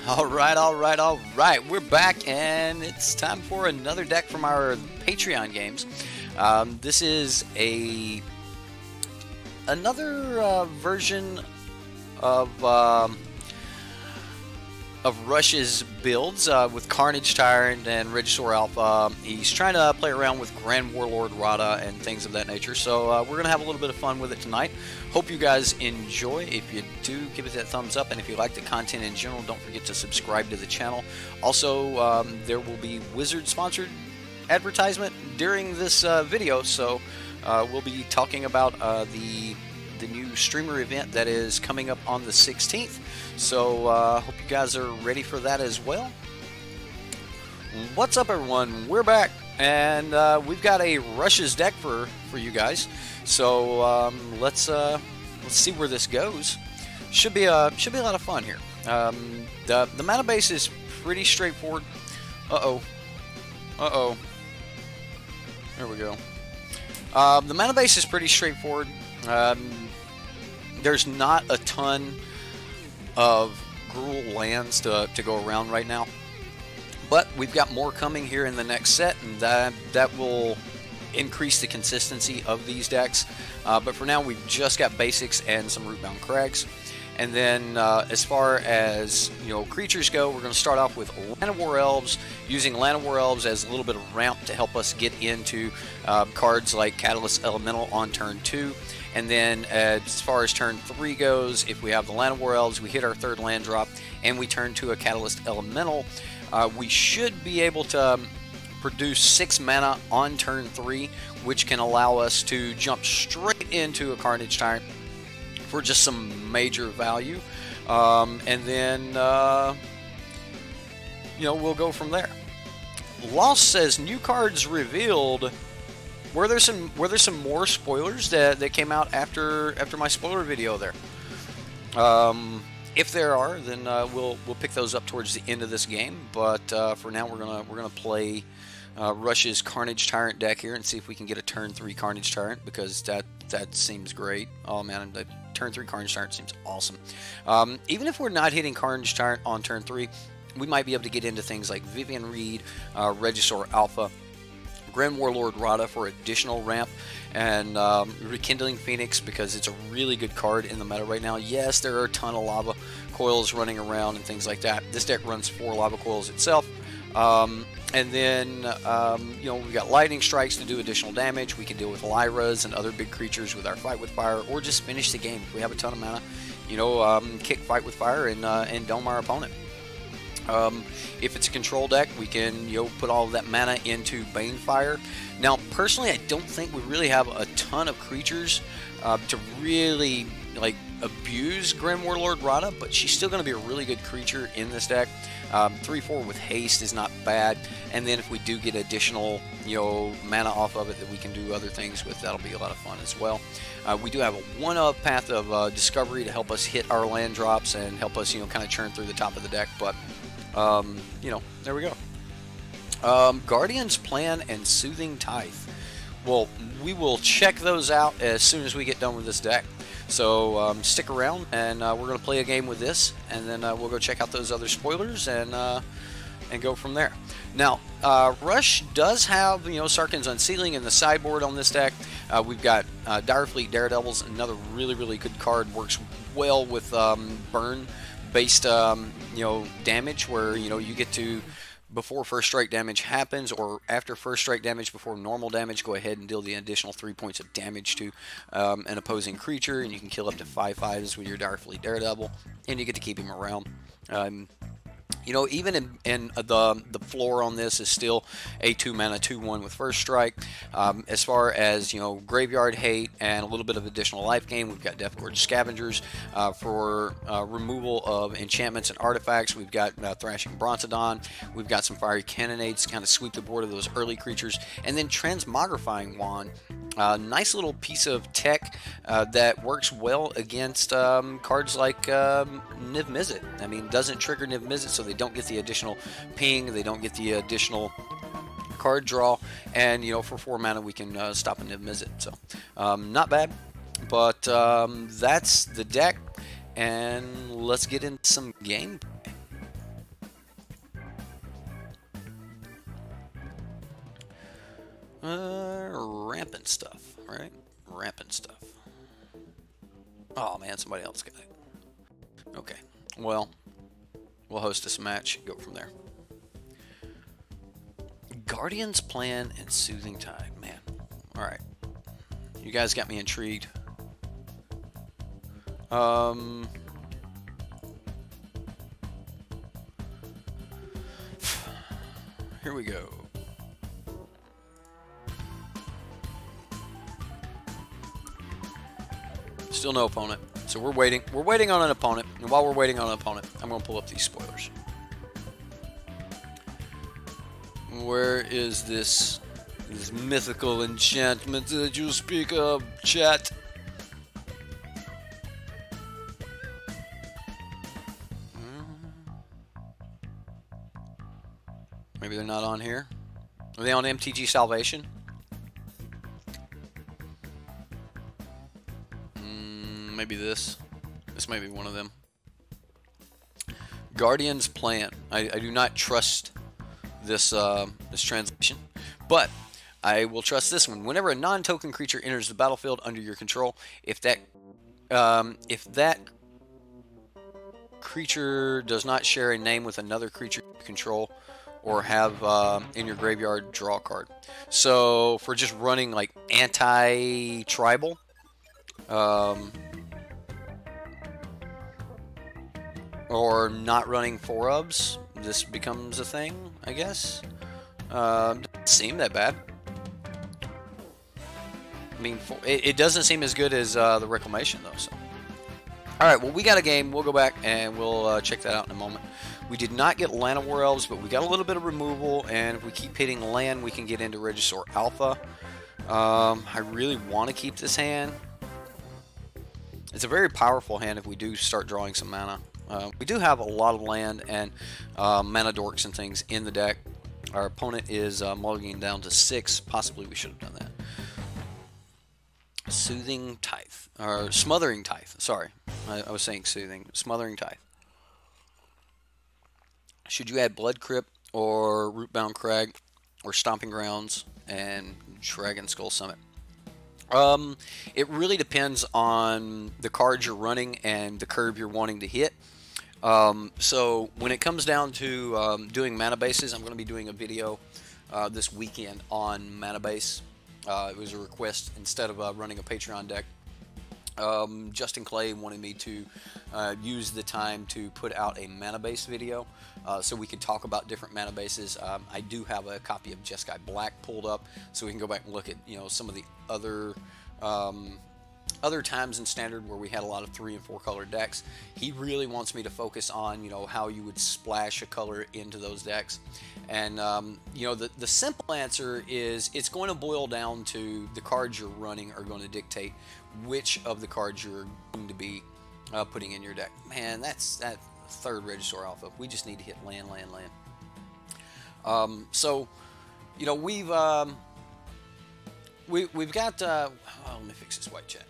All right. We're back, and it's time for another deck from our Patreon games. This is another version of Rush's builds with Carnage Tyrant and Regisaur Alpha. He's trying to play around with Grand Warlord Rada and things of that nature. So we're gonna have a little bit of fun with it tonight. Hope you guys enjoy. If you do, give it that thumbs up, and if you like the content in general, don't forget to subscribe to the channel. Also, there will be Wizard sponsored advertisement during this video, so we'll be talking about the new streamer event that is coming up on the 16th. So hope you guys are ready for that as well. What's up, everyone? We're back, and we've got a Rush's deck for you guys. So let's see where this goes. Should be a lot of fun here. The mana base is pretty straightforward. There we go. The mana base is pretty straightforward. There's not a ton of Gruul lands to go around right now, but we've got more coming here in the next set, and that will increase the consistency of these decks. But for now, we've just got basics and some Rootbound Crags. And then as far as creatures go, we're going to start off with Land of War Elves, using Land of War Elves as a little bit of ramp to help us get into cards like Catalyst Elemental on turn 2. And then as far as turn 3 goes, if we have the Land of War Elves, we hit our third land drop, and we turn to a Catalyst Elemental, we should be able to produce 6 mana on turn 3, which can allow us to jump straight into a Carnage Tyrant for just some major value. And then, we'll go from there. Lost says, new cards revealed. Were there some more spoilers that came out after my spoiler video there? If there are, then we'll pick those up towards the end of this game. But for now, we're gonna play Rush's Carnage Tyrant deck here and see if we can get a turn 3 Carnage Tyrant, because that seems great. Oh man, the turn 3 Carnage Tyrant seems awesome. Even if we're not hitting Carnage Tyrant on turn 3, we might be able to get into things like Vivian Reed, Regisaur Alpha, Grand Warlord Rada for additional ramp, and Rekindling Phoenix, because it's a really good card in the meta right now. Yes, there are a ton of lava coils running around and things like that. This deck runs 4 lava coils itself. And then, we've got Lightning Strikes to do additional damage. We can deal with Lyras and other big creatures with our Fight with Fire, or just finish the game. If we have a ton of mana, kick Fight with Fire and dome our opponent. If it's a control deck, we can put all of that mana into Banefire. Now, personally, I don't think we really have a ton of creatures to really abuse Grand Warlord Rada, but she's still going to be a really good creature in this deck. 3/4 with haste is not bad, and then if we do get additional mana off of it that we can do other things with, that'll be a lot of fun as well. We do have a 1-of Path of Discovery to help us hit our land drops and help us kind of churn through the top of the deck, but there we go. Guardian's Plan and Soothing Tithe. Well, we will check those out as soon as we get done with this deck. So stick around, and we're going to play a game with this, and then we'll go check out those other spoilers and go from there. Now, Rush does have Sarkhan's Unsealing in the sideboard on this deck. We've got Direfleet Daredevils, another really good card. Works well with burn-based damage, where you get to, before first strike damage happens, or after first strike damage before normal damage, go ahead and deal the additional 3 points of damage to an opposing creature, and you can kill up to 5/5s with your Direfleet Daredevil, and you get to keep him around. Even in the floor on this is still a 2-mana 2/1 with first strike. As far as Graveyard Hate and a little bit of additional life gain, we've got Deathgorge Scavengers for removal of enchantments and artifacts. We've got Thrashing Brontodon. We've got some Fiery Cannonades to kind of sweep the board of those early creatures, and then Transmogrifying Wand. Nice little piece of tech that works well against cards like Niv Mizzet. I mean, doesn't trigger Niv Mizzet, so they don't get the additional ping, they don't get the additional card draw, and for 4 mana we can stop a Niv Mizzet. So not bad, but that's the deck, and let's get into some gameplay. Rampant stuff, right? Rampant stuff. Oh man, somebody else got it. Okay, well, we'll host this match, go from there. Guardian's Plan and Soothing Tide, man. Alright. You guys got me intrigued. Here we go. Still no opponent. So we're waiting. We're waiting on an opponent. And while we're waiting on an opponent, I'm going to pull up these spoilers. Where is this mythical enchantment that you speak of, chat? Maybe they're not on here. Are they on MTG Salvation? Maybe this. This may be one of them. Guardian's Plan. I do not trust this this translation, but I will trust this one. Whenever a non-token creature enters the battlefield under your control, if that creature does not share a name with another creature you control or have in your graveyard, draw a card. So for just running like anti-tribal, or not running 4-ubs, this becomes a thing, I guess. Doesn't seem that bad. I mean, it doesn't seem as good as the Reclamation, though. So, all right, well, we got a game. We'll go back and we'll check that out in a moment. We did not get Land of War Elves, but we got a little bit of removal, and if we keep hitting land, we can get into Regisaur Alpha. I really want to keep this hand. It's a very powerful hand if we do start drawing some mana. We do have a lot of land and mana dorks and things in the deck. Our opponent is mulliganing down to 6. Possibly we should have done that. Soothing Tithe. Or Smothering Tithe. Sorry. I was saying Soothing. Smothering Tithe. Should you add Blood Crypt or Rootbound Crag or Stomping Grounds and Dragon Skull Summit? It really depends on the cards you're running and the curve you're wanting to hit. So when it comes down to doing mana bases, I'm going to be doing a video this weekend on mana base. It was a request instead of running a Patreon deck. Justin Clay wanted me to use the time to put out a mana base video so we could talk about different mana bases. I do have a copy of Jeskai Black pulled up so we can go back and look at some of the other times in Standard where we had a lot of 3 and 4 color decks. He really wants me to focus on how you would splash a color into those decks. And the simple answer is it's going to boil down to the cards you're running are going to dictate which of the cards you're going to be putting in your deck. Man, that's that 3rd Regisaur Alpha. We just need to hit land. So we've got let me fix this white chat.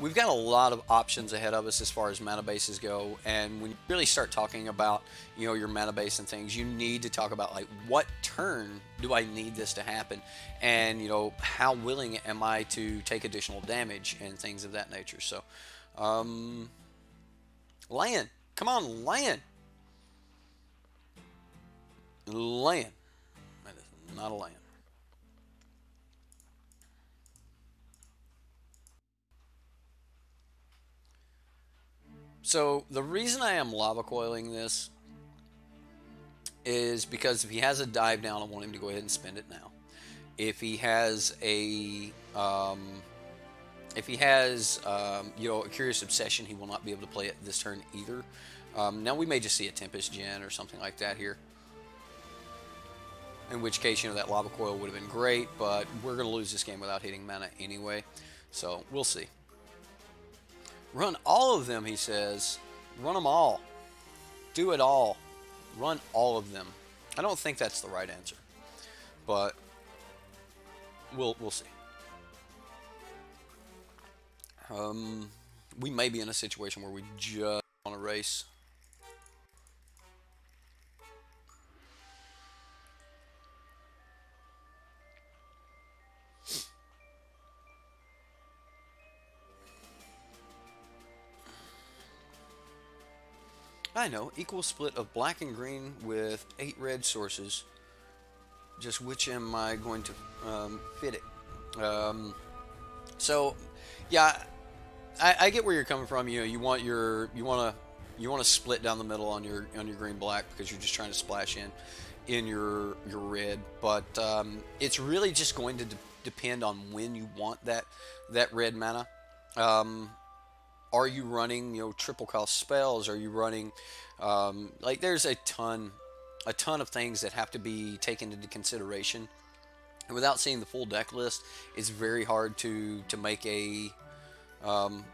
We've got a lot of options ahead of us as far as mana bases go, and when you really start talking about your mana base and things, you need to talk about like what turn do I need this to happen, and how willing am I to take additional damage and things of that nature. So land, come on, land. That is not a land. So the reason I am lava coiling this is because if he has a dive down, I want him to go ahead and spend it now. If he has a Curious Obsession, he will not be able to play it this turn either. Now we may just see a Tempest Gen or something like that here. In which case, that lava coil would have been great, but we're going to lose this game without hitting mana anyway. So we'll see. Run all of them, he says. Run them all. Do it all. Run all of them. I don't think that's the right answer, but we'll see. We may be in a situation where we just want to race. I know, equal split of black and green with 8 red sources. Just which am I going to fit it? So, yeah, I get where you're coming from. You know, you want to split down the middle on your green black because you're just trying to splash in your red. But it's really just going to depend on when you want that red mana. Um, are you running, you know, triple cost spells? Are you running like there's a ton of things that have to be taken into consideration. And without seeing the full deck list, it's very hard to make um,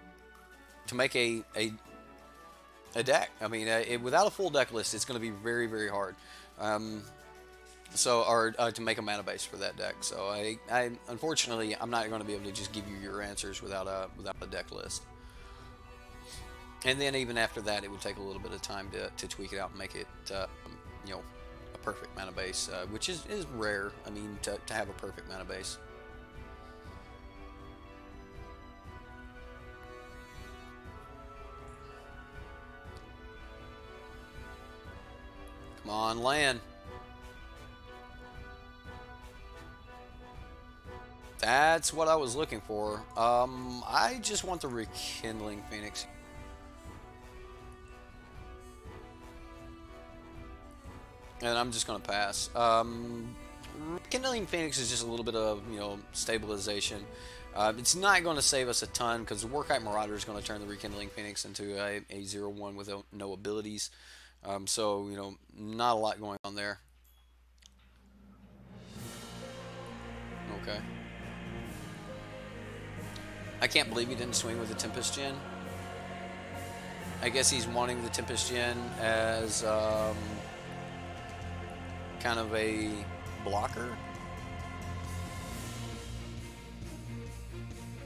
a deck. I mean, without a full deck list, it's going to be very, very hard. Um, or to make a mana base for that deck. So I unfortunately, I'm not going to be able to just give you your answers without a deck list. And then even after that, it would take a little bit of time to tweak it out and make it, you know, a perfect mana base, which is rare. I mean, to have a perfect mana base. Come on, land. That's what I was looking for. I just want the Rekindling Phoenix. And I'm just going to pass. Rekindling Phoenix is just a little bit of, you know, stabilization. It's not going to save us a ton because the Warkite Marauder is going to turn the Rekindling Phoenix into a 0/1 with no abilities. So, you know, not a lot going on there. Okay. I can't believe he didn't swing with the Tempest Gen. I guess he's wanting the Tempest Gen as kind of a blocker.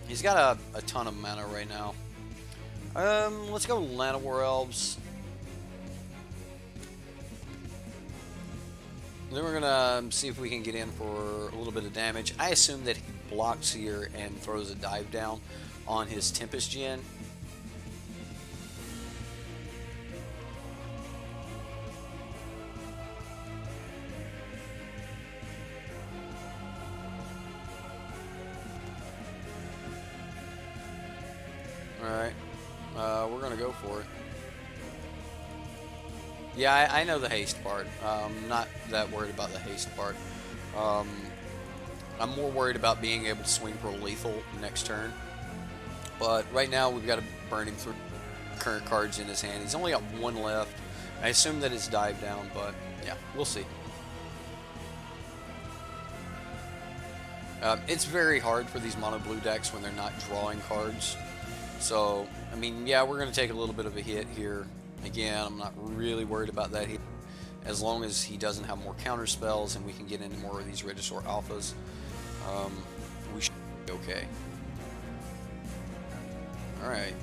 He's got a ton of mana right now. Let's go Land of War Elves. Then we're gonna see if we can get in for a little bit of damage. I assume that he blocks here and throws a dive down on his Tempest Gen. Alright, we're gonna go for it. Yeah, I know the haste part. Not that worried about the haste part. I'm more worried about being able to swing for a lethal next turn. But right now we've got to burn him through current cards in his hand. He's only got one left. I assume that it's dive down, but yeah, we'll see. It's very hard for these mono blue decks when they're not drawing cards. So, I mean, yeah, we're going to take a little bit of a hit here. Again, I'm not really worried about that hit. As long as he doesn't have more counter spells and we can get into more of these Regisaur Alphas, we should be okay. Alright.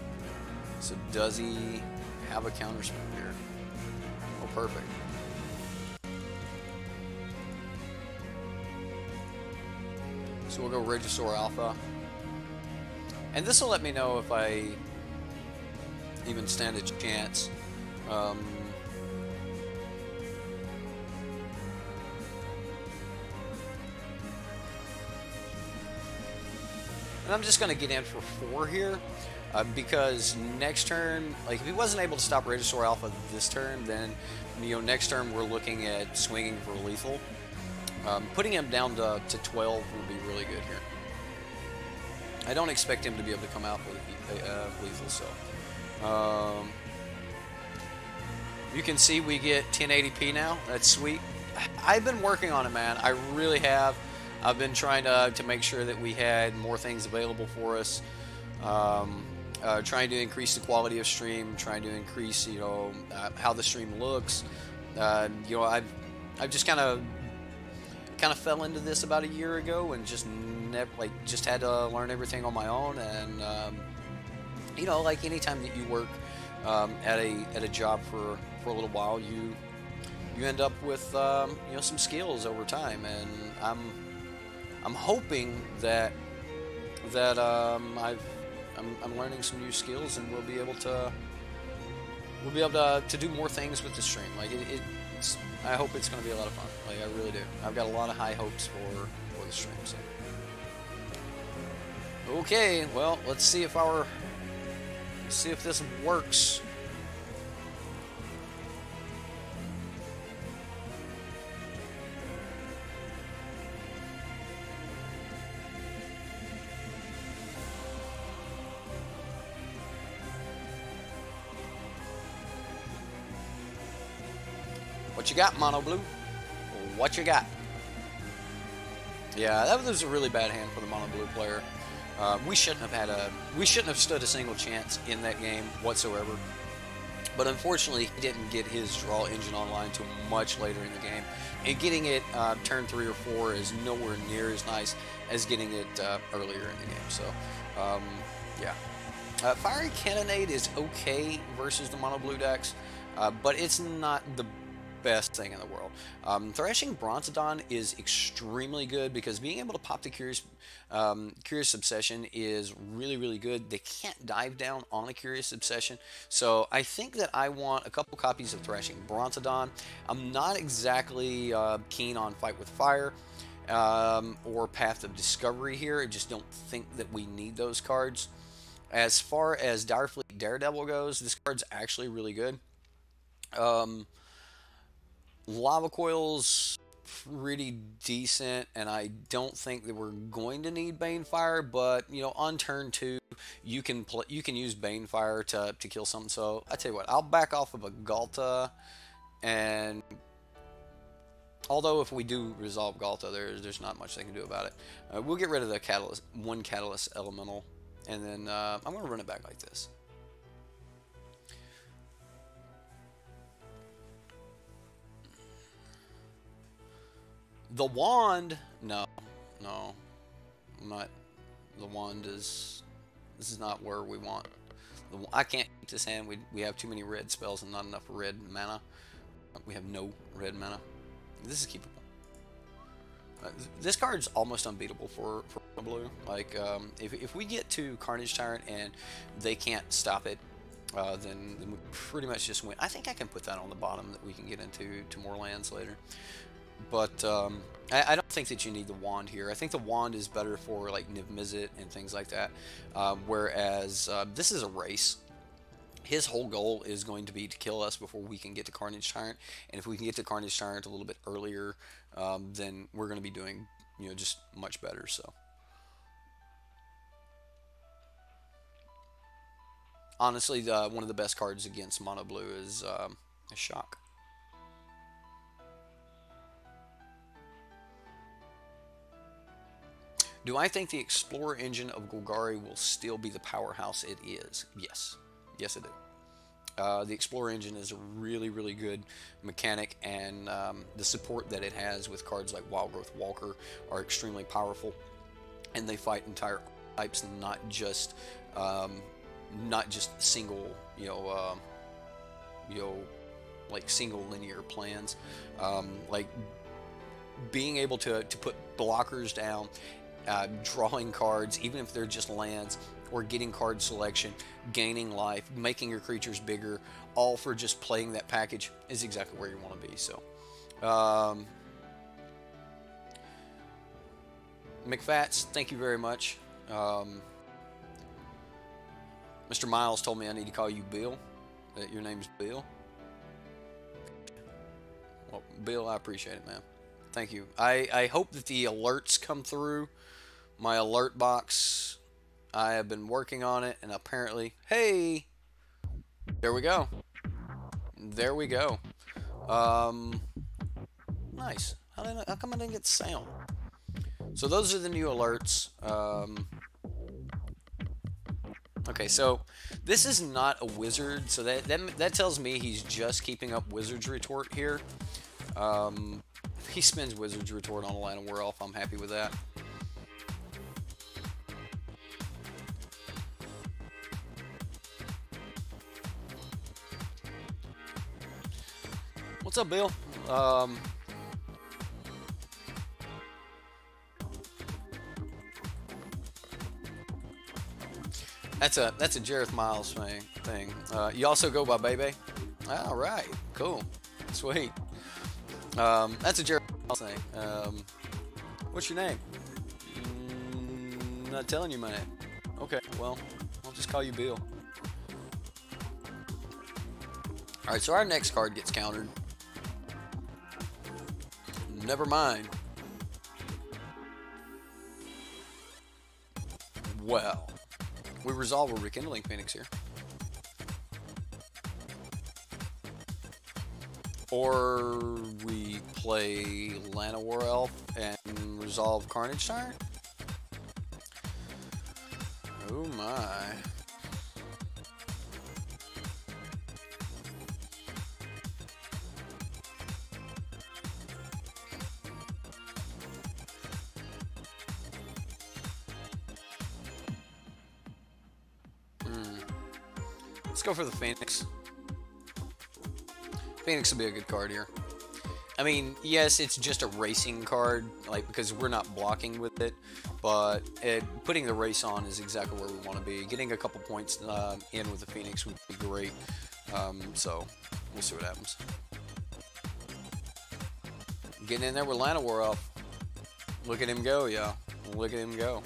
So does he have a counter spell here? Oh, perfect. So we'll go Regisaur Alpha. And this will let me know if I even stand a chance. And I'm just going to get in for 4 here. Because next turn, like if he wasn't able to stop Regisaur Alpha this turn, then, you know, next turn we're looking at swinging for lethal. Putting him down to 12 would be really good here. I don't expect him to be able to come out with lethal, so. You can see we get 1080p now. That's sweet. I've been working on it, man. I really have. I've been trying to make sure that we had more things available for us. Trying to increase the quality of stream, trying to increase, you know, how the stream looks. You know, I've just kind of fell into this about a year ago and just never, like, just had to learn everything on my own. And you know, like anytime that you work at a job for a little while, you end up with you know, some skills over time. And I'm hoping that I'm learning some new skills and we'll be able to we'll be able to do more things with the stream. Like it's I hope it's going to be a lot of fun. Like I really do. I've got a lot of high hopes for the stream. So. Okay, well, let's see if this works. What you got, Mono Blue? What you got? Yeah, that was a really bad hand for the Mono Blue player. We shouldn't have stood a single chance in that game whatsoever. But unfortunately, he didn't get his draw engine online until much later in the game. And getting it turn 3 or 4 is nowhere near as nice as getting it earlier in the game. So, yeah. Fiery Cannonade is okay versus the Mono Blue decks, but it's not the best thing in the world. Thrashing Bronzodon is extremely good because being able to pop the Curious Obsession is really, really good. They can't dive down on a Curious Obsession, so I think that I want a couple copies of Thrashing Bronzodon. I'm not exactly keen on Fight with Fire or Path of Discovery here. I just don't think that we need those cards. As far as Direfleet Daredevil goes, this card's actually really good. Lava Coil's pretty decent, and I don't think that we're going to need Banefire, but you know, on turn 2 you can use Banefire to kill something. So I tell you what, I'll back off of a Galta, and although if we do resolve Galta, there's not much they can do about it. We'll get rid of the one Catalyst Elemental, and then I'm going to run it back like this. The wand, no, not. The wand is. This is not where we want. I can't keep this hand. We have too many red spells and not enough red mana. We have no red mana. This is keepable. This card's almost unbeatable for blue. Like if we get to Carnage Tyrant and they can't stop it, then we pretty much just win. I think I can put that on the bottom that we can get into more lands later. But I don't think that you need the wand here. I think the wand is better for like Niv-Mizzet and things like that. Whereas this is a race. His whole goal is going to be to kill us before we can get to Carnage Tyrant. And if we can get to Carnage Tyrant a little bit earlier, then we're going to be doing, you know, just much better. So honestly, one of the best cards against Mono Blue is Shock. Do I think the Explorer engine of Golgari will still be the powerhouse it is? Yes. Yes, I do. The Explorer engine is a really, really good mechanic, and the support that it has with cards like Wild Growth Walker are extremely powerful, and they fight entire types, and not just single, like single linear plans. Like being able to put blockers down. Drawing cards, even if they're just lands, or getting card selection, gaining life, making your creatures bigger, all for just playing that package is exactly where you want to be. So, McFats, thank you very much. Mr. Miles told me I need to call you Bill, that your name's Bill. Well, Bill, I appreciate it, man. Thank you. I hope that the alerts come through. My alert box, I have been working on it, and apparently, hey, there we go. There we go. Nice. How come I didn't get sound? So those are the new alerts. Okay, so this is not a wizard, so that tells me he's just keeping up Wizard's Retort here. He spends Wizard's Retort on a line of Werewolf. I'm happy with that. What's up, Bill? That's a Jareth Miles thing. You also go by Bebe? All right, cool, sweet. That's a Jareth Miles thing. What's your name? Not telling you my name. Okay, well, I'll just call you Bill. All right, so our next card gets countered. Never mind. Well, we resolve a Rekindling Phoenix here. Or we play Llanowar Elf and resolve Carnage Tyrant. Oh my. Let's go for the Phoenix. Phoenix will be a good card here. I mean, yes, it's just a racing card, like, because we're not blocking with it, but putting the race on is exactly where we want to be. Getting a couple points in with the Phoenix would be great. So we'll see what happens. Getting in there with Llanowar Elf. Look at him go, yeah. Look at him go.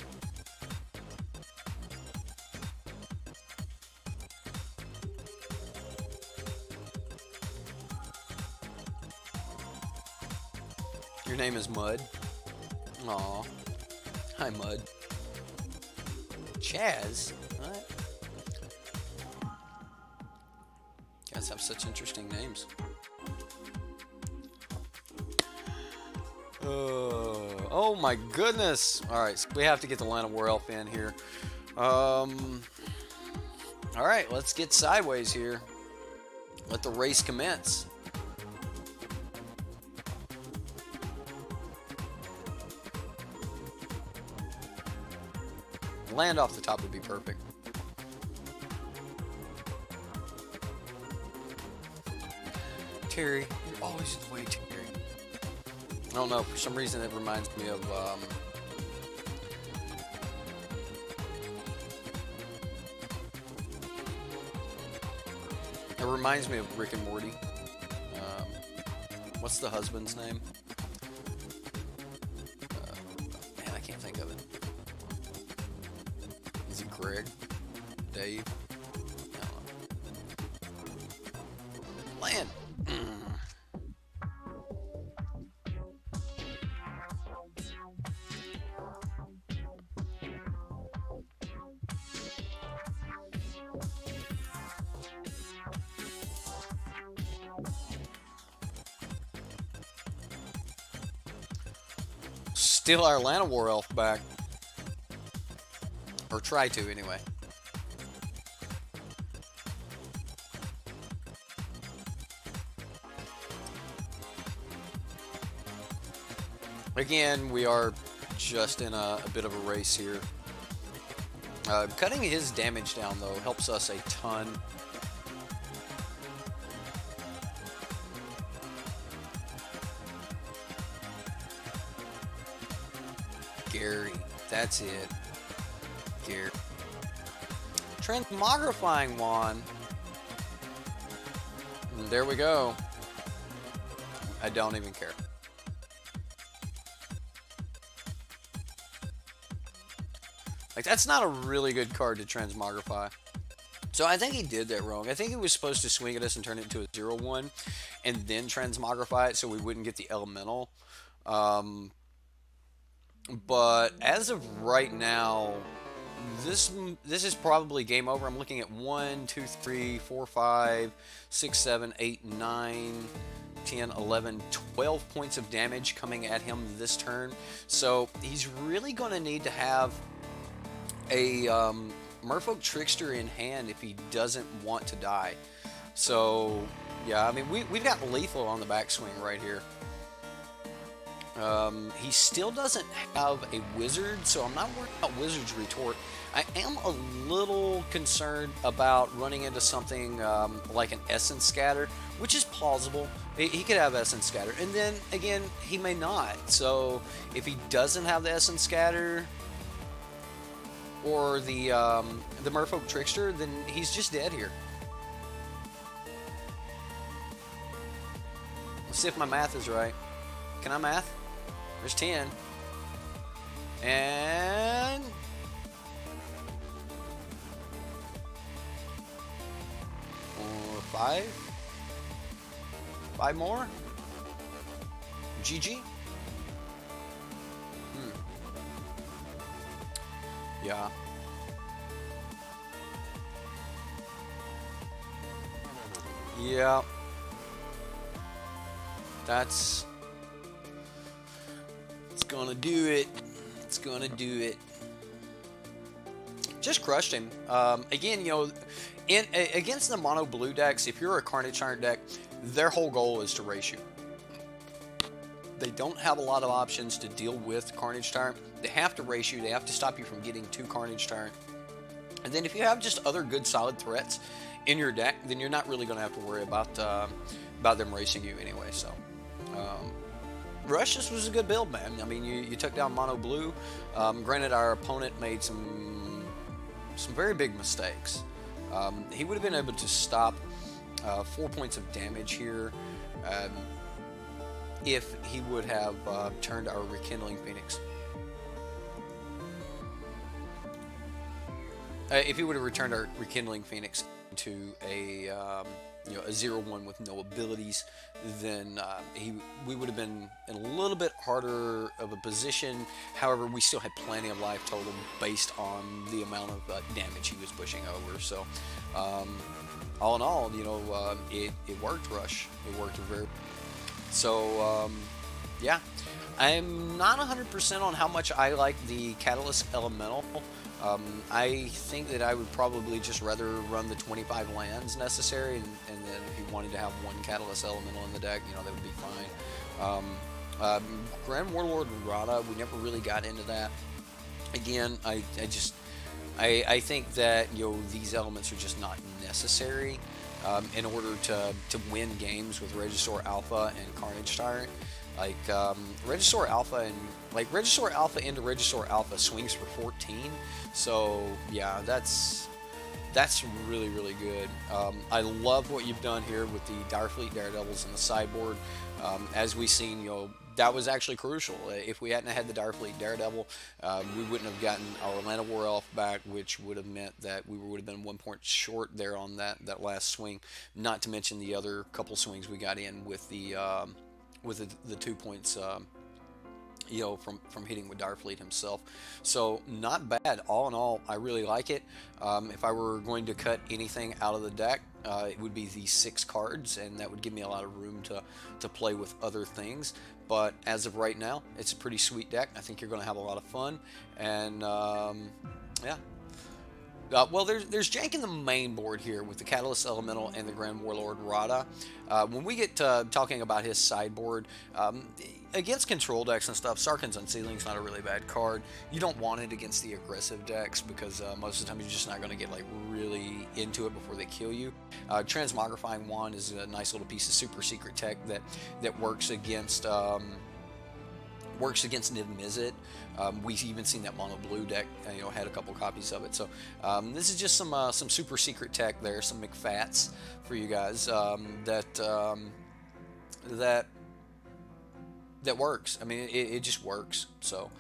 Your name is Mud. Aw. Hi, Mud. Chaz? What? Guys have such interesting names. Oh my goodness! Alright, so we have to get the Llanowar Elf in here. Alright, let's get sideways here. Let the race commence. Land off the top would be perfect. Terry, you're always in the way, Terry. I don't know, for some reason it reminds me of it reminds me of Rick and Morty. What's the husband's name? Man, I can't think of it. Is it Greg? Dave? I don't know. Land! Steal our Llanowar Elf back. Or try to, anyway. Again, we are just in a bit of a race here. Cutting his damage down, though, helps us a ton. Gary, that's it. Gary. Transmogrifying Wand. And there we go. I don't even care. Like, that's not a really good card to transmogrify. So I think he did that wrong. I think he was supposed to swing at us and turn it into a 0/1 and then transmogrify it so we wouldn't get the elemental. But as of right now, this is probably game over. I'm looking at 1, 2, 3, 4, 5, 6, 7, 8, 9, 10, 11, 12 points of damage coming at him this turn. So he's really going to need to have a Merfolk Trickster in hand if he doesn't want to die. So yeah, I mean, we've got lethal on the backswing right here. He still doesn't have a wizard, so I'm not worried about Wizard's Retort. I am a little concerned about running into something like an Essence Scatter, which is plausible. He could have Essence Scatter, and then again, he may not. So if he doesn't have the Essence Scatter, or the Merfolk Trickster, then he's just dead here. Let's see if my math is right. Can I math? There's 10. And 5. 5 more. GG. Yeah. Yeah. It's gonna do it. It's gonna do it. Just crushed him. Again, you know, against the mono blue decks, if you're a Carnage Tyrant deck, their whole goal is to race you. They don't have a lot of options to deal with Carnage Tyrant. They have to race you. They have to stop you from getting to Carnage Tyrant. And then if you have just other good solid threats in your deck, then you're not really going to have to worry about them racing you anyway. So, Rush, this was a good build, man. I mean, you took down mono blue. Granted, our opponent made some very big mistakes. He would have been able to stop 4 points of damage here if he would have turned our Rekindling Phoenix. If he would have returned our Rekindling Phoenix into a you know, a 0/1 with no abilities, then we would have been in a little bit harder of a position. However, we still had plenty of life total based on the amount of damage he was pushing over. So, all in all, you know, it worked, Rush. It worked very. So, yeah, I'm not 100% on how much I like the Catalyst Elemental. I think that I would probably just rather run the 25 lands necessary, and then if you wanted to have one Catalyst Elemental in the deck, you know, that would be fine. Grand Warlord Rada, we never really got into that. Again, I think that, you know, these elements are just not necessary in order to win games with Regisaur Alpha and Carnage Tyrant. Like Regisaur Alpha into Regisaur Alpha swings for 14. So yeah, that's really, really good. I love what you've done here with the Direfleet Daredevils in the sideboard. As we've seen, you know, that was actually crucial. If we hadn't had the Direfleet Daredevil, we wouldn't have gotten our Atlanta War Elf back, which would have meant that we would have been 1 point short there on that last swing. Not to mention the other couple swings we got in with the 2 points, you know, from hitting with Direfleet himself. So not bad. All in all, I really like it. If I were going to cut anything out of the deck, it would be these 6 cards, and that would give me a lot of room to play with other things. But as of right now, it's a pretty sweet deck. I think you're going to have a lot of fun, and yeah. Well, there's jank in the main board here with the Catalyst Elemental and the Grand Warlord Rada. When we get to talking about his sideboard, against control decks and stuff, Sarkhan's Unsealing is not a really bad card. You don't want it against the aggressive decks because most of the time you're just not going to get like really into it before they kill you. Transmogrifying Wand is a nice little piece of super secret tech that works against Niv Mizzet. We've even seen that mono blue deck, you know, had a couple copies of it. So this is just some super secret tech there, some McFats for you guys that works. I mean, it just works. So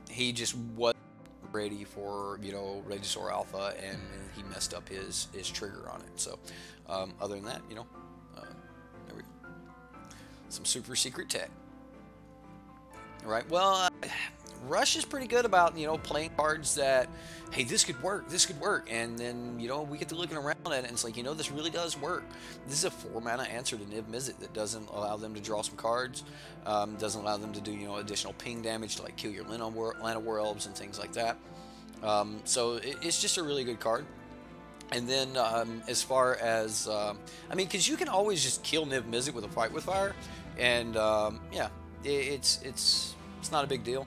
he just wasn't ready for, you know, Regisaur Alpha, and he messed up his trigger on it. So other than that, you know, there we go. Some super secret tech. All right, well, Rush is pretty good about, you know, playing cards that, hey, this could work, and then, you know, we get to looking around at it, and it's like, you know, this really does work. This is a 4-mana answer to Niv Mizzet that doesn't allow them to draw some cards, doesn't allow them to do, you know, additional ping damage to, like, kill your Atlanta War Elves and things like that. So it's just a really good card. And then as far as, I mean, because you can always just kill Niv Mizzet with a Fight with Fire, and, yeah, it's not a big deal.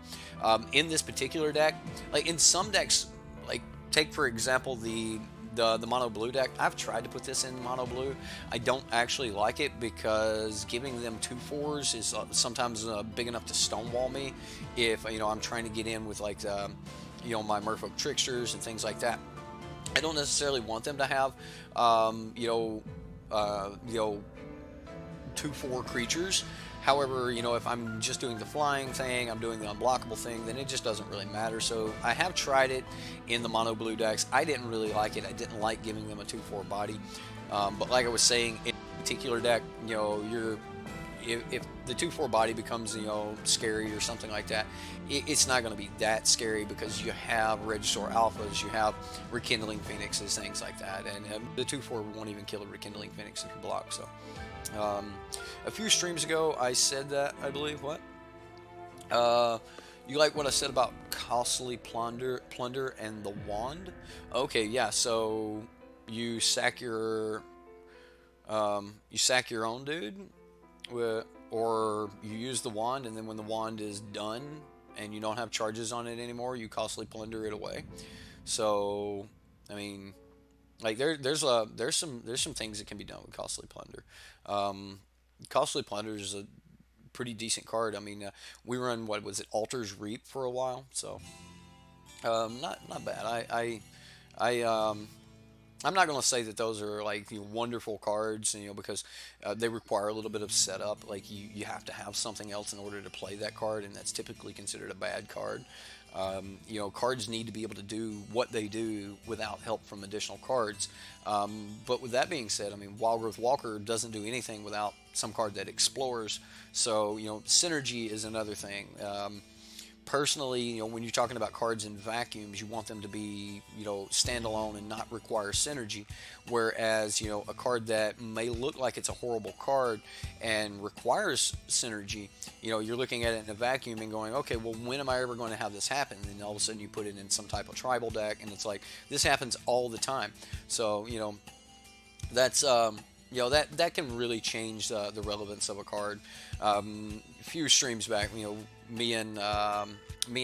In this particular deck, like in some decks, like take for example the mono blue deck. I've tried to put this in mono blue. I don't actually like it because giving them 2/4s is sometimes big enough to stonewall me if, you know, I'm trying to get in with like my Merfolk Tricksters and things like that. I don't necessarily want them to have, you know, 2/4 creatures. However, if I'm just doing the flying thing, I'm doing the unblockable thing, then it just doesn't really matter. So I have tried it in the mono blue decks. I didn't really like it. I didn't like giving them a 2/4 body. But like I was saying, in a particular deck, if the 2/4 body becomes scary or something like that, it's not going to be that scary because you have Regisaur Alphas, you have Rekindling Phoenixes, things like that, and the 2/4 won't even kill a Rekindling Phoenix if you block. So a few streams ago I said that, I believe. What? You like what I said about Costly Plunder and the Wand? Okay, yeah. So you sack your own dude, or you use the wand, and then when the wand is done and you don't have charges on it anymore, you Costly Plunder it away. So I mean, like there's some things that can be done with Costly Plunder. Costly Plunder is a pretty decent card. I mean, we run, what was it, Altar's Reap for a while, so not bad. I'm not going to say that those are like wonderful cards, because they require a little bit of setup. Like you have to have something else in order to play that card, and that's typically considered a bad card. Cards need to be able to do what they do without help from additional cards. But with that being said, I mean, Wildgrowth Walker doesn't do anything without some card that explores. So, synergy is another thing. Personally, when you're talking about cards in vacuums, you want them to be, standalone and not require synergy. Whereas, a card that may look like it's a horrible card and requires synergy, you're looking at it in a vacuum and going, okay, well, when am I ever going to have this happen? And then all of a sudden you put it in some type of tribal deck, and it's like, this happens all the time. So, that's that can really change the relevance of a card. A few streams back, me and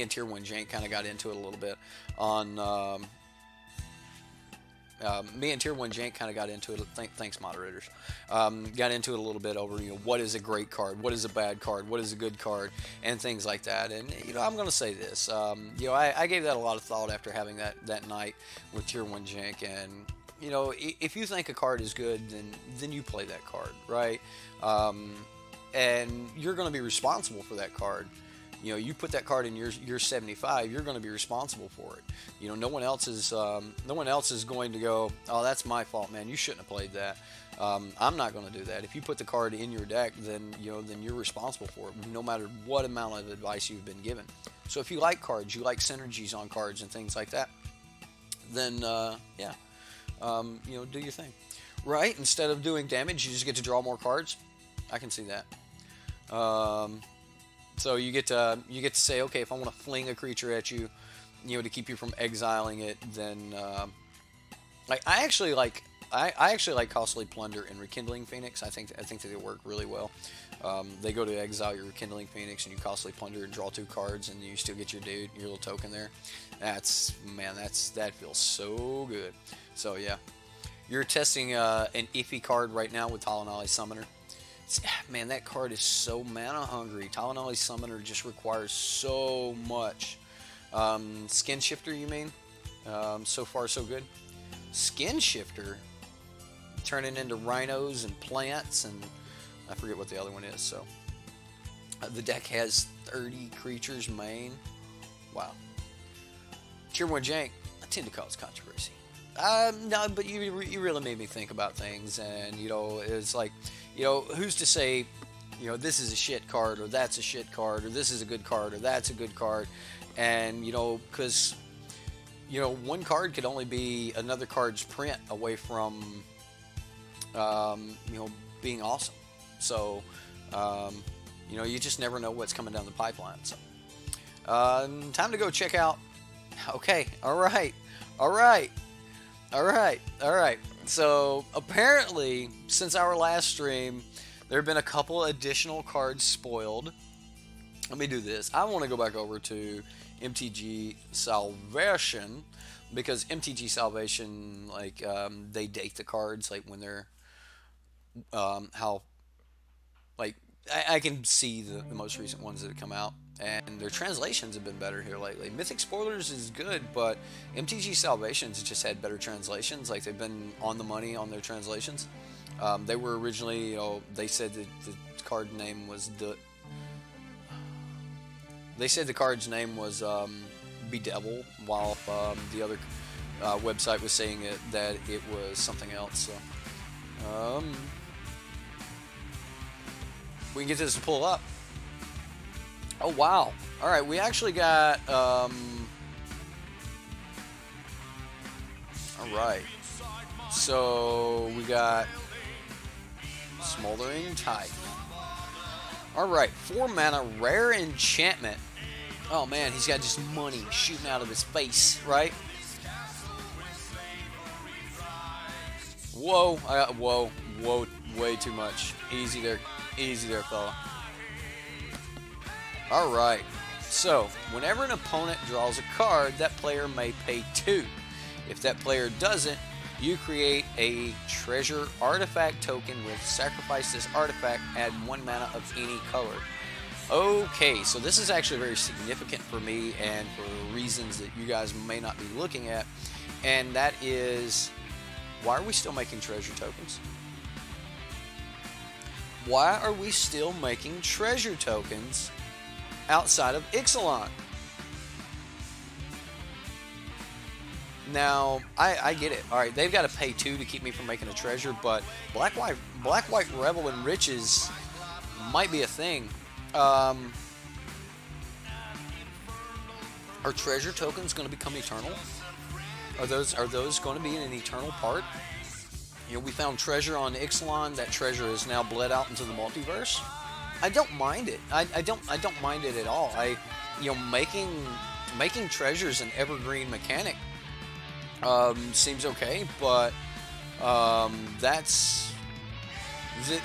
Tier 1 Jank kind of got into it a little bit on. Me and Tier 1 Jank kind of got into it. Thanks, moderators. Got into it a little bit over what is a great card, what is a bad card, what is a good card, and things like that. And I'm going to say this. I gave that a lot of thought after having that night with Tier 1 Jank, and if you think a card is good, then you play that card, right? And you're going to be responsible for that card. You put that card in your 75, you're going to be responsible for it. No one else is going to go, oh, that's my fault, man. You shouldn't have played that. I'm not going to do that. If you put the card in your deck, then you're responsible for it, no matter what amount of advice you've been given. So if you like cards, you like synergies on cards and things like that, then yeah. Do your thing, right? Instead of doing damage, you just get to draw more cards. I can see that. So you get to say, okay, if I want to fling a creature at you, to keep you from exiling it, then like I actually like Costly Plunder and Rekindling Phoenix. I think that they work really well. They go to exile your Rekindling Phoenix, and you Costly Plunder and draw 2 cards, and you still get your dude, your little token there. That feels so good. So yeah, you're testing an iffy card right now with Talanali Summoner. Man, that card is so mana hungry. Talanali Summoner just requires so much. Skin Shifter, you mean? So far so good. Skin Shifter, turning into rhinos and plants, and I forget what the other one is. So the deck has 30 creatures main. Wow. Tier 1 Jank, I tend to cause controversy. No, but you really made me think about things, and it's like, who's to say, this is a shit card, or that's a shit card, or this is a good card, or that's a good card, and because one card could only be another card's print away from being awesome. So you just never know what's coming down the pipeline. So time to go check out. Okay, all right. So apparently, since our last stream, there have been a couple additional cards spoiled. Let me do this. I want to go back over to MTG Salvation, because MTG Salvation, like, they date the cards, like when they're how I can see the most recent ones that have come out, and their translations have been better here lately. Mythic Spoilers is good, but MTG Salvations just had better translations. Like, they've been on the money on their translations. They were originally, they said that the card name was They said the card's name was Bedevil, while the other website was saying that it was something else. So, we can get this to pull up. Oh wow! All right, we actually got. All right, so we got Smoldering Tide. All right, 4 mana, rare enchantment. Oh man, he's got just money shooting out of his face, right? Whoa, whoa, way too much. Easy there, fella. All right. So, whenever an opponent draws a card, that player may pay 2. If that player doesn't, you create a treasure artifact token with sacrifice this artifact, add 1 mana of any color. Okay, so this is actually very significant for me and for reasons that you guys may not be looking at, and that is, why are we still making treasure tokens? Why are we still making treasure tokens outside of Ixalan? Now, I get it. All right, they've got to pay 2 to keep me from making a treasure, but Black White Revel and Riches might be a thing. Are treasure tokens going to become eternal? Are those going to be an eternal part? You know, we found treasure on Ixalan. That treasure is now bled out into the multiverse. I don't mind it. I don't mind it at all. Making treasures an evergreen mechanic seems okay, but that's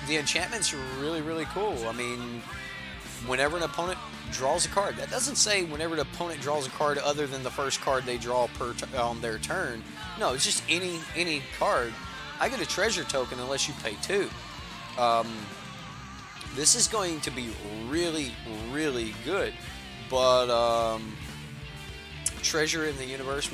the enchantments are really cool. I mean, whenever an opponent draws a card, that doesn't say whenever an opponent draws a card other than the first card they draw on their turn. No, it's just any card. I get a treasure token unless you pay 2. This is going to be really good, but treasure in the universe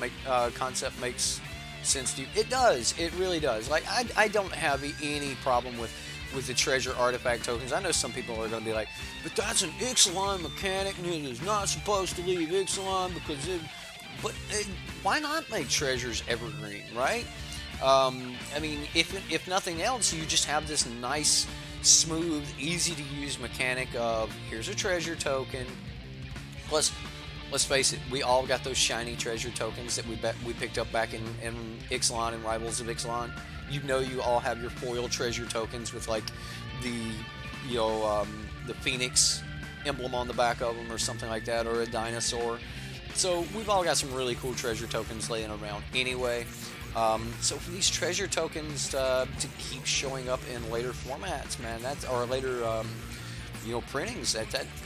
concept makes sense to you. It does. It really does. Like, I don't have any problem with the treasure artifact tokens. I know some people are going to be like, but that's an Ixalan mechanic and it is not supposed to leave Ixalan because why not make treasures evergreen, right? I mean, if nothing else, you just have this nice, smooth, easy to use mechanic of, here's a treasure token. Plus, let's face it, we all got those shiny treasure tokens that we picked up back in Ixalan and Rivals of Ixalan. You know, you all have your foil treasure tokens with like the Phoenix emblem on the back of them or something like that, or a dinosaur. So we've all got some really cool treasure tokens laying around anyway. So for these treasure tokens to keep showing up in later formats, man, or later printings,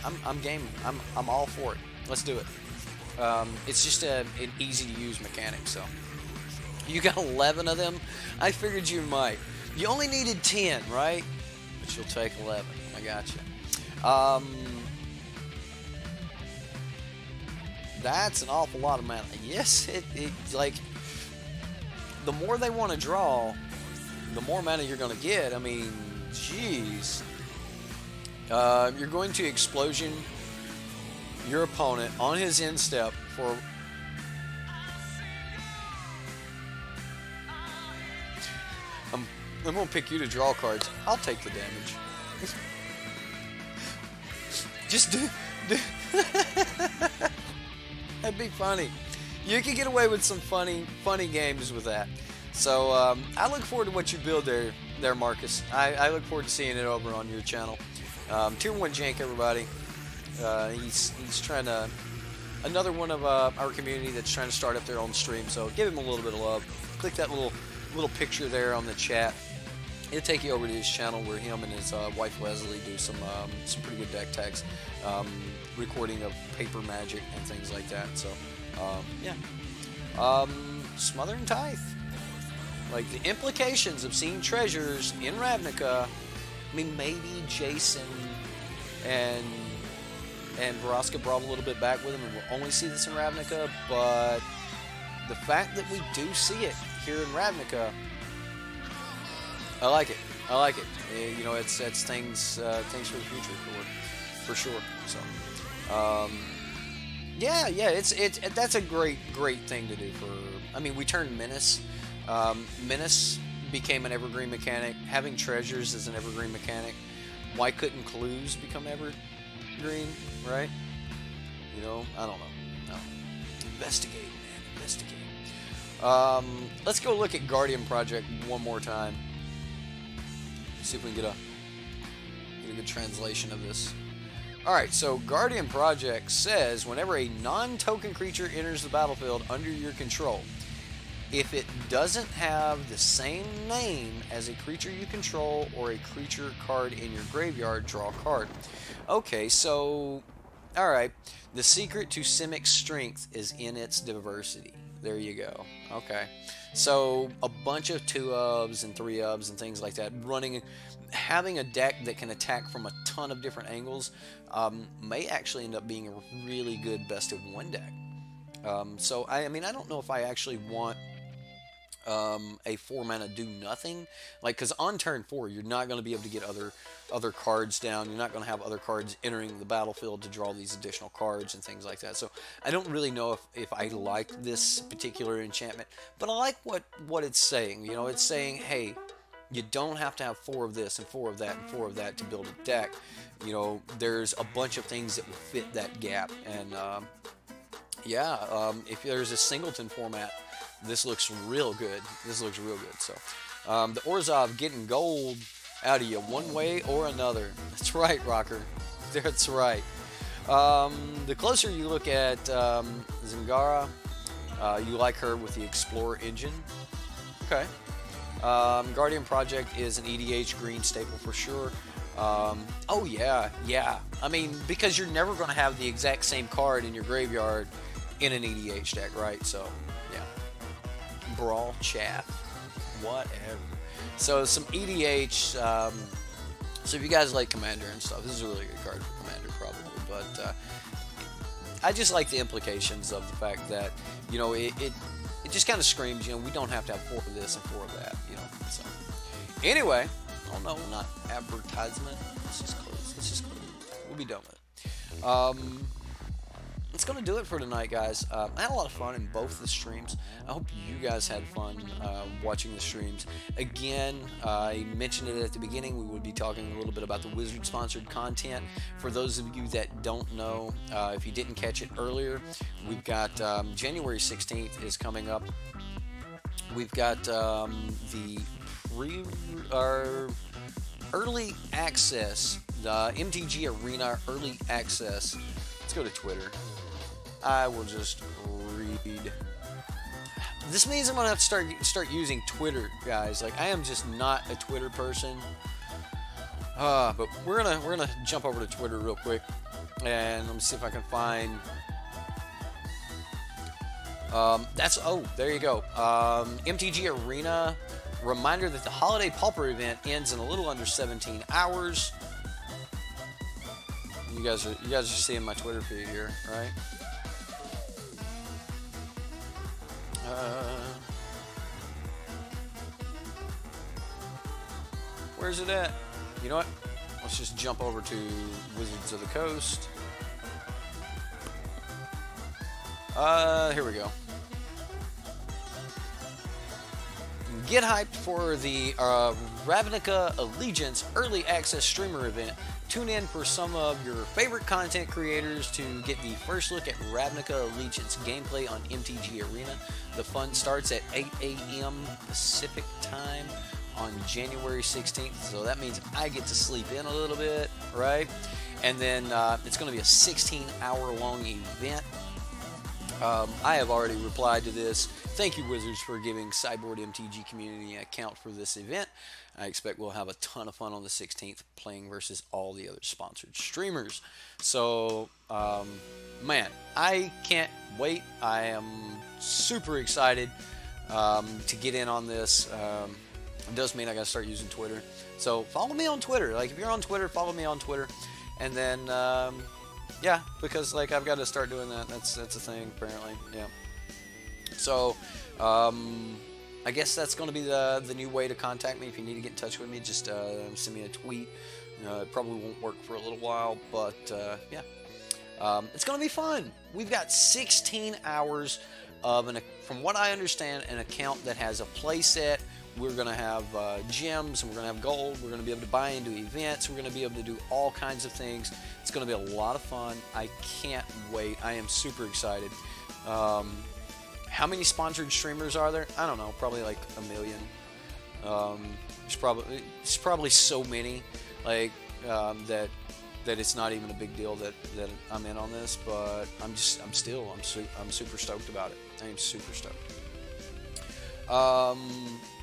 I'm game. I'm all for it. Let's do it. It's just an easy to use mechanic. So you got 11 of them. I figured you might. You only needed 10, right? But you'll take 11. I got you. That's an awful lot of mana. Yes, it's like, the more they want to draw, the more mana you're going to get. I mean, jeez. You're going to explosion your opponent on his end step for... I'm going to pick you to draw cards. I'll take the damage. Just do... That'd be funny. You can get away with some funny games with that. So I look forward to what you build there, Marcus. I look forward to seeing it over on your channel. Tier 1 Jank, everybody. He's trying to... Another one of our community that's trying to start up their own stream. So give him a little bit of love. Click that little picture there on the chat. It'll take you over to his channel where him and his wife Leslie do some pretty good deck tags, recording of paper magic and things like that. So yeah, Smothering Tithe. Like, the implications of seeing treasures in Ravnica. I mean, maybe Jason and Vraska brought a little bit back with him, and we'll only see this in Ravnica. But the fact that we do see it here in Ravnica, I like it. I like it. You know, it's things for the future for sure. So, yeah, that's a great thing to do for. I mean, we turned Menace. Menace became an evergreen mechanic. Having treasures is an evergreen mechanic. Why couldn't clues become evergreen, right? You know, I don't know. Investigate, man, investigate. Let's go look at Guardian Project one more time. See if we can get a good translation of this. Alright, so Guardian Project says whenever a non-token creature enters the battlefield under your control, if it doesn't have the same name as a creature you control or a creature card in your graveyard, draw a card. Okay, so, alright, the secret to Simic strength is in its diversity. There you go. Okay. So, a bunch of 2-ofs and 3-ofs and things like that. Having a deck that can attack from a ton of different angles may actually end up being a really good best of one deck. So, I mean, I don't know if I actually want a 4-mana do nothing, like, because on turn 4 you're not going to be able to get other cards down. You're not going to have other cards entering the battlefield to draw these additional cards and things like that. So I don't really know if I like this particular enchantment, but I like what it's saying. You know, it's saying, hey, you don't have to have 4 of this and 4 of that and 4 of that to build a deck. You know, there's a bunch of things that will fit that gap. And if there's a singleton format, this looks real good. This looks real good. So, the Orzhov getting gold out of you one way or another. That's right, Rocker. That's right. The closer you look at Zingara, you like her with the Explorer engine. Okay. Guardian Project is an EDH green staple for sure. Oh yeah. I mean, because you're never going to have the exact same card in your graveyard in an EDH deck, right? So, yeah. Brawl chat, whatever. So some EDH. So if you guys like Commander and stuff, this is a really good card for Commander, probably. But I just like the implications of the fact that, you know, it just kind of screams, you know, we don't have to have 4 of this and 4 of that, you know. So anyway, oh no, not advertisement. Let's just close. We'll be done with it. That's going to do it for tonight, guys. I had a lot of fun in both the streams. I hope you guys had fun watching the streams. Again, I mentioned it at the beginning. We would be talking a little bit about the Wizard-sponsored content. For those of you that don't know, if you didn't catch it earlier, we've got January 16th is coming up. We've got our early access, the MTG Arena early access. Let's go to Twitter. I will just read. This means I'm gonna have to start using Twitter, guys. Like, I am just not a Twitter person. But we're gonna jump over to Twitter real quick, and let me see if I can find. There you go. MTG Arena. Reminder that the Holiday Pauper event ends in a little under 17 hours. You guys are seeing my Twitter feed here, right? Where's it at? You know what? Let's just jump over to Wizards of the Coast. Here we go. Get hyped for the Ravnica Allegiance Early Access Streamer event. Tune in for some of your favorite content creators to get the first look at Ravnica Allegiance gameplay on MTG Arena. The fun starts at 8 a.m. Pacific time on January 16th, so that means I get to sleep in a little bit, right? And then it's going to be a 16-hour long event. I have already replied to this. Thank you, Wizards, for giving Sideboard MTG community an account for this event. I expect we'll have a ton of fun on the 16th playing versus all the other sponsored streamers. So, man, I can't wait. I am super excited to get in on this. It does mean I got to start using Twitter. So follow me on Twitter. Like, if you're on Twitter, follow me on Twitter. and then yeah, because like I've got to start doing that. That's a thing apparently. Yeah. So I guess that's going to be the new way to contact me. If you need to get in touch with me, just send me a tweet. It probably won't work for a little while, but yeah. It's going to be fun. We've got 16 hours of, from what I understand, an account that has a play set. We're going to have gems, and we're going to have gold. We're going to be able to buy into events. We're going to be able to do all kinds of things. It's going to be a lot of fun. I can't wait. I am super excited. How many sponsored streamers are there? I don't know. Probably like a million. It's probably so many, like that it's not even a big deal that I'm in on this. But I'm super stoked about it. I am super stoked.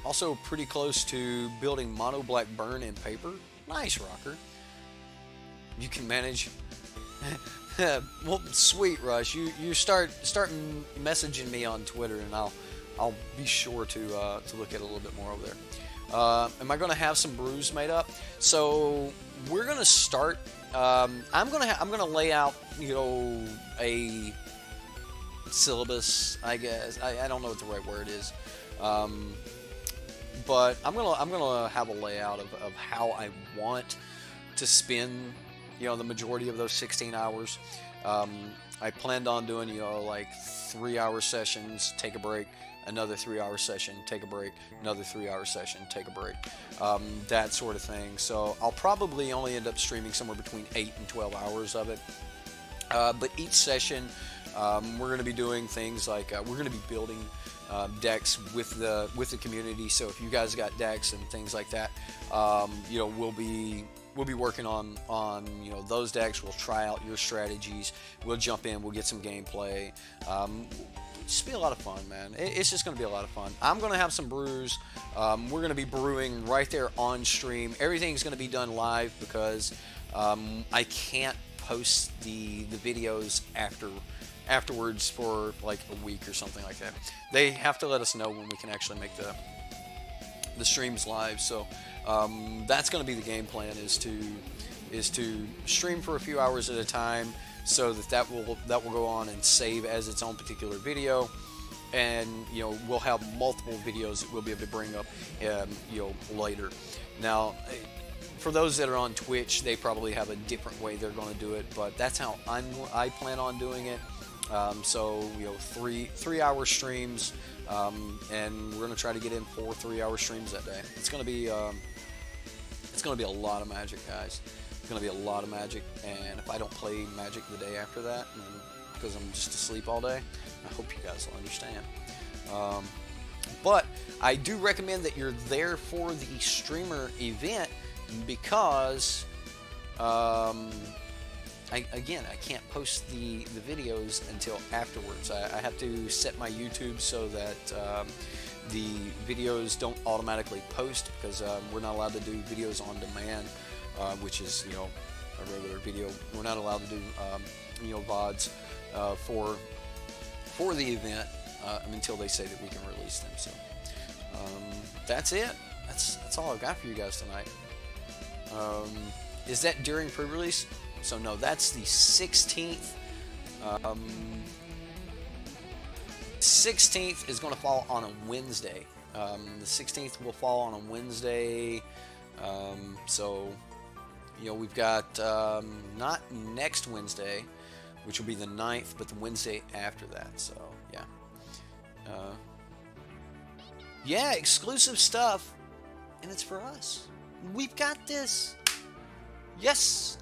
Also pretty close to building mono black burn in paper. Nice, Rocker. You can manage. Well, sweet, Rush. You start messaging me on Twitter, and I'll be sure to look at it a little bit more over there. Am I going to have some brews made up? So we're going to start. I'm gonna lay out, you know, a syllabus. I guess I don't know what the right word is. But I'm gonna have a layout of how I want to spend, you know, the majority of those 16 hours. I planned on doing, you know, like 3-hour sessions, take a break, another 3-hour session, take a break, another 3-hour session, take a break, that sort of thing. So I'll probably only end up streaming somewhere between 8 and 12 hours of it. But each session, we're going to be doing things like we're going to be building decks with the community. So if you guys got decks and things like that, you know, we'll be working on you know, those decks. We'll try out your strategies. We'll jump in. We'll get some gameplay. Just be a lot of fun, man. It's just going to be a lot of fun. I'm going to have some brews. We're going to be brewing right there on stream. Everything's going to be done live because I can't post the videos afterwards for like a week or something like that. They have to let us know when we can actually make the streams live. So that's going to be the game plan, is to stream for a few hours at a time, so that will go on and save as its own particular video. And you know, we'll have multiple videos that we'll be able to bring up you know, later. Now, for those that are on Twitch, they probably have a different way they're going to do it, but that's how I plan on doing it. So you know, 3-hour streams, and we're going to try to get in 4 3-hour streams that day. It's going to be a lot of Magic, guys. It's going to be a lot of Magic, and if I don't play Magic the day after that, because I'm just asleep all day, I hope you guys will understand. But I do recommend that you're there for the streamer event, because I can't post the videos until afterwards. I have to set my YouTube so that the videos don't automatically post, because we're not allowed to do videos on demand, which is, you know, a regular video. We're not allowed to do you know, VODs for the event until they say that we can release them. So that's it. That's all I've got for you guys tonight. Is that during pre-release? So no, that's the 16th. 16th is going to fall on a Wednesday. The 16th will fall on a Wednesday. So, you know, we've got not next Wednesday, which will be the 9th, but the Wednesday after that. So, yeah. Yeah, exclusive stuff. And it's for us. We've got this. Yes.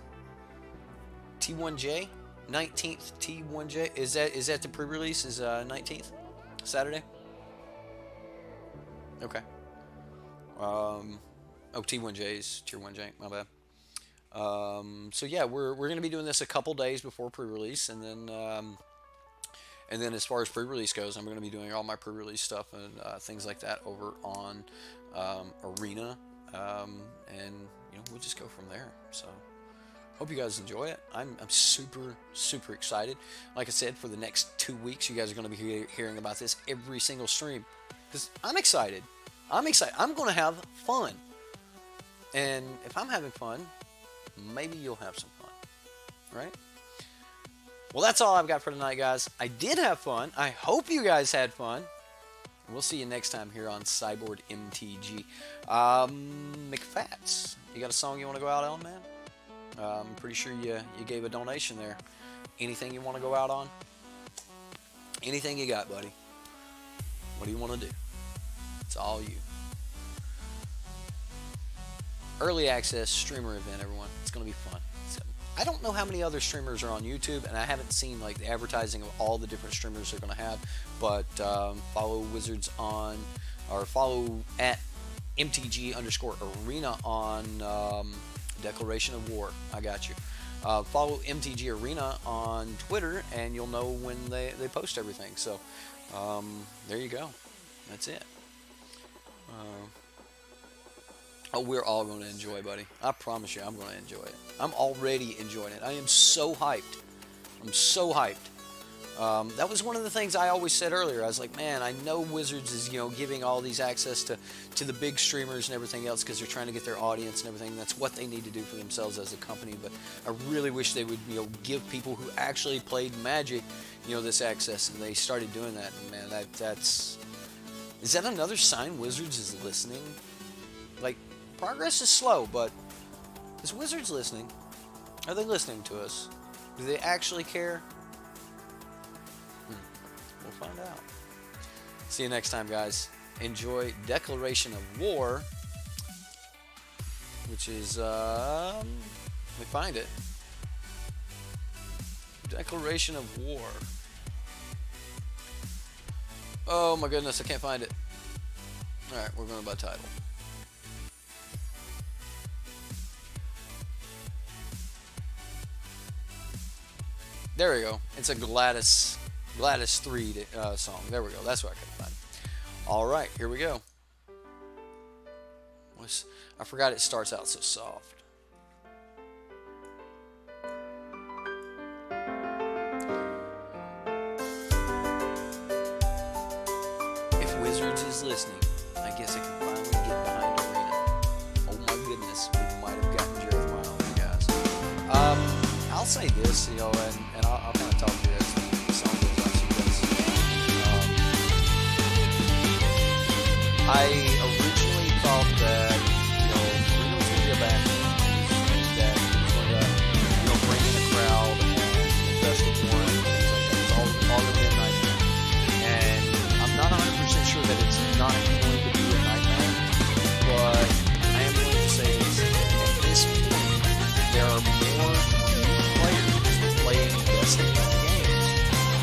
T1J, 19th T1J. Is that the pre-release? Is 19th Saturday? Okay. Oh, T1J is Tier 1J. My bad. So yeah, we're gonna be doing this a couple days before pre-release, and then as far as pre-release goes, I'm gonna be doing all my pre-release stuff and things like that over on Arena, and you know, we'll just go from there. So. Hope you guys enjoy it. I'm super excited. Like I said, for the next 2 weeks, you guys are going to be hearing about this every single stream, because I'm excited. I'm going to have fun. And if I'm having fun, maybe you'll have some fun. right? Well, that's all I've got for tonight, guys. I did have fun. I hope you guys had fun. We'll see you next time here on Cyborg MTG. McFats, you got a song you want to go out on, man? I'm pretty sure you gave a donation there. Anything you want to go out on? Anything you got, buddy? What do you want to do? It's all you. Early access streamer event, everyone. It's going to be fun. I don't know how many other streamers are on YouTube, and I haven't seen like the advertising of all the different streamers they're going to have. But follow Wizards on, or follow at MTG_Arena on Declaration of War. I got you. Follow MTG Arena on Twitter, and you'll know when they post everything. So there you go. That's it. Oh, we're all going to enjoy, buddy. I promise you, I'm going to enjoy it. I'm already enjoying it. I am so hyped. I'm so hyped. That was one of the things I always said earlier. I was like, man, I know Wizards is, giving all these access to the big streamers and everything else because they're trying to get their audience and everything. That's what they need to do for themselves as a company. But I really wish they would, give people who actually played Magic, this access. And they started doing that. And man, that's... Is that another sign Wizards is listening? Like, progress is slow, but is Wizards listening? Are they listening to us? Do they actually care? We'll find out. See you next time, guys. Enjoy Declaration of War, which is, let me find it. Declaration of War. Oh my goodness, I can't find it. Alright, we're going by title. There we go. It's a Gladys 3 song. There we go. That's what I couldn't find. All right, here we go. I forgot it starts out so soft. If Wizards is listening, I guess I can finally get behind Arena. Oh my goodness, we might have gotten Jeremiah on you guys. I'll say this, and I'll kind of talk to you as the song goes on. I originally thought that, Reno was going to be a bad thing, that he was going to, bring in a crowd and invest in more and things like that. It's all going to be a nightmare. And I'm not 100% sure that it's not going to be a nightmare, but I am going to say this. At this point, there are more players playing best of games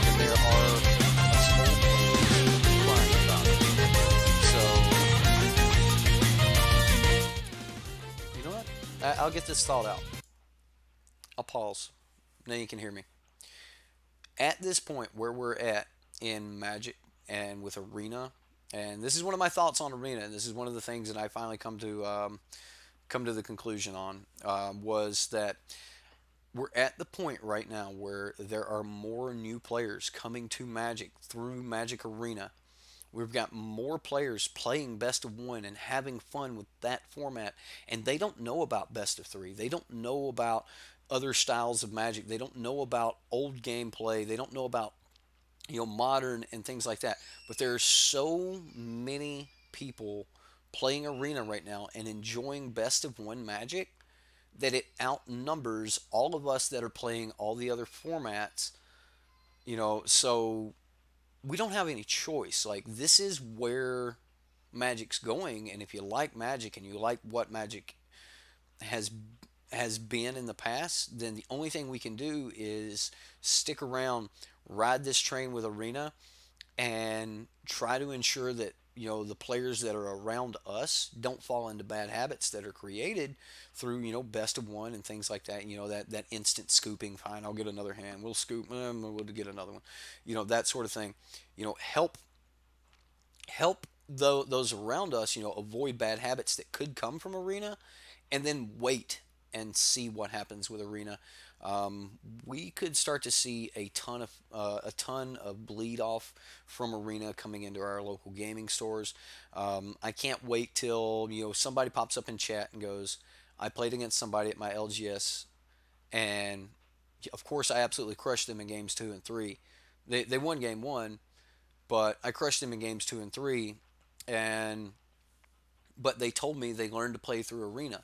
than there are us old players crying about it. So, you know what? I'll get this thought out. I'll pause. Now you can hear me. At this point where we're at in Magic and with Arena, and this is one of my thoughts on Arena, and this is one of the things that I finally come to the conclusion on, was that we're at the point right now where there are more new players coming to Magic through Magic Arena. We've got more players playing best of one and having fun with that format, and they don't know about best of three. They don't know about other styles of Magic. They don't know about old gameplay. They don't know about modern and things like that. But there are so many people playing Arena right now and enjoying best of one Magic that it outnumbers all of us that are playing all the other formats. So we don't have any choice. Like, this is where Magic's going, and if you like Magic and you like what Magic has been in the past, then the only thing we can do is stick around, ride this train with Arena, and try to ensure that the players that are around us don't fall into bad habits that are created through best of one and things like that. That instant scooping. Fine, I'll get another hand. We'll scoop. We'll get another one. That sort of thing. Help those around us. Avoid bad habits that could come from Arena, and then wait and see what happens with Arena. We could start to see a ton of bleed off from Arena coming into our local gaming stores. I can't wait till somebody pops up in chat and goes, "I played against somebody at my LGS, and Of course, I absolutely crushed them in games two and three. They won game one, but I crushed them in games two and three, and but they told me they learned to play through arena.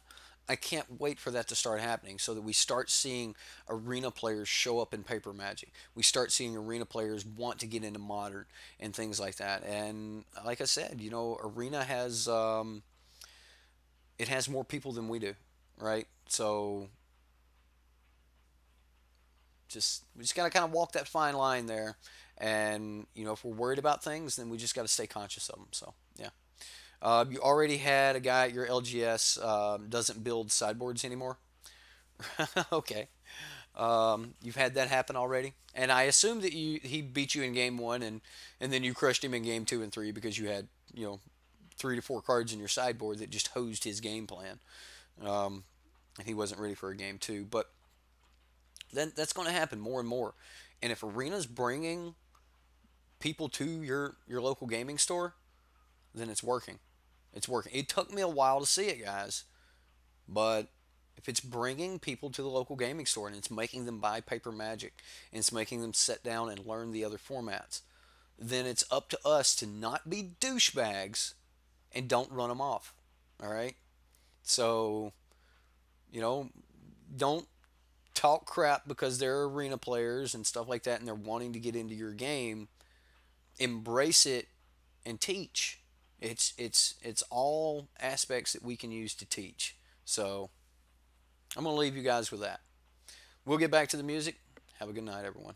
I can't wait for that to start happening so that we start seeing arena players show up in paper magic. We start seeing arena players want to get into modern and things like that. And like I said, arena has it has more people than we do, right? So we just gotta kind of walk that fine line there. And if we're worried about things, then we just got to stay conscious of them. So yeah. You already had a guy at your LGS doesn't build sideboards anymore. Okay. You've had that happen already, and I assume that he beat you in game one, and then you crushed him in game two and three because you had 3 to 4 cards in your sideboard that just hosed his game plan, um, and he wasn't ready for a game two. But then that's going to happen more and more, and if Arena's bringing people to your local gaming store, then it's working. It's working. It took me a while to see it, guys. But if it's bringing people to the local gaming store and it's making them buy Paper Magic and it's making them sit down and learn the other formats, then it's up to us to not be douchebags and don't run them off. All right? So, you know, don't talk crap because they're arena players and stuff like that and they're wanting to get into your game. Embrace it and teach. It's all aspects that we can use to teach. So, I'm going to leave you guys with that. We'll get back to the music. Have a good night, everyone.